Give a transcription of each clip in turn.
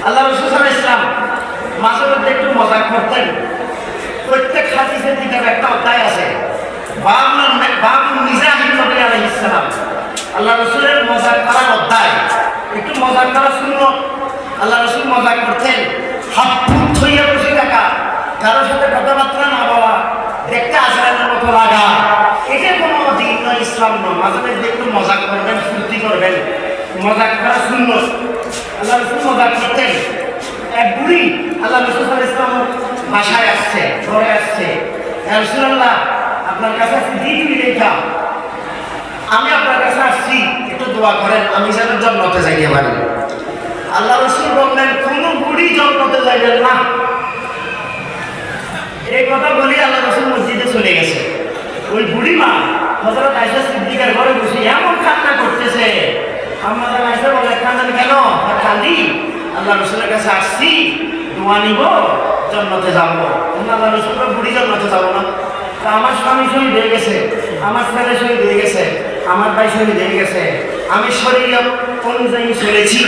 আল্লাহ রাসূল সাল্লাল্লাহু আলাইহি ওয়াসাল্লাম মাঝে মধ্যে একটু মজাক করতেন। প্রত্যেক হাদিসের কিতাবে একটা অধ্যায় আছে, বাবুল মিজাহিন নবী আলাইহিস সালাম, আল্লাহ রাসূলের মজাক করার অধ্যায়। একটু মজাক করা সুন্নাত। আল্লাহ রাসূল মজাক করতেন, হাত ফুট হইয়া বসে থাকা, কারোর সাথে কথাবার্তা না বলা, দেখতে আজরাইলের মতো লাগা, এটা কোনো দিন নয়, ইসলাম নয়। মাঝে মধ্যে একটু মজাক করবেন, ফুর্তি করবেন, মজাক করা সুন্নাত। আল্লাহ রাসূল মজাক করতেন। এক বুড়ি আল্লাহ রাসূল সাল্লাল্লাহু আলাইহি ওয়াসাল্লাম বাসায় আসছে, ঘরে আসছে, ইয়া রাসূলুল্লাহ আপনার কাছে দিদি দেখা, আমি আপনার কাছে আসছি, একটু দোয়া করেন আমি যেন জান্নাতে যাইতে পারি। আল্লাহ রাসূল বললেন, কোন বুড়ি জান্নাতে যাইবেন না। এই কথা বলি আল্লাহ রাসূল মসজিদে চলে গেছে। ওই বুড়ি মা হযরত আয়েশা সিদ্দিকার ঘরে বসে এমন কান্না করতেছে। আমাদের আয়েশা বলে, কান্দেন কেন? কান্দি, আল্লাহ রাসূলের কাছে আসছি, দোয়া নিব, জান্নাতে যাবো। আল্লাহ রাসূল বুড়ি জান্নাতে যাবো না? তা আমার স্বামী শহীদ হয়ে গেছে, আমার ছেলে শহীদ হয়ে গেছে, আমার ভাই শহীদ হয়ে গেছে, আমি শরীর অনুযায়ী চলেছি,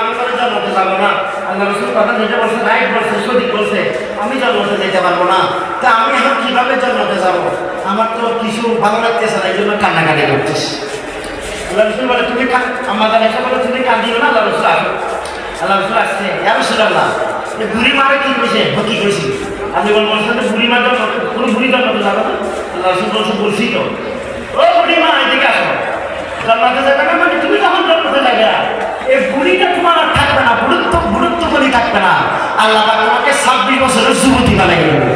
আমি করে জান্নাতে যাবো না। আল্লাহ রাসূল কথা যেটা বলছে রাইট বলছে, সঠিক বলছে, আমি জান্নাতে যেতে পারবো না। তা আমি এখন কিভাবে জান্নাতে যাবো? আমার তো কিছু ভালো লাগতেছে না, এই জন্য কান্নাকাটি করতেছি। আল্লাহ রাসূল বলে, তুমি আমাদের এসে বলে তুমি কান্দিও না। আল্লাহ রাসূল আসো। আল্লাহ রাসূল আসছে, ইয়া রাসূলুল্লাহ এই বুড়ি মারে কি করেছে? কি করেছি? আপনি বলছেন বুড়ি মার জন্য কোনো বুড়ি জান্নাতে যাবে না? আল্লাহ রাসূল বলছে, বলছি তো। ও বুড়ি মা, এদিকে আসো। জান্নাতে যাবে না মানে তুমি যখন জান্নাতে যাবে, এই বুড়িটা তোমার আর থাকবে না, বুড়ত্ব করে থাকবে না। আল্লাহ পাক তোমাকে 26 বছরের যুবতী বানাই দেবে।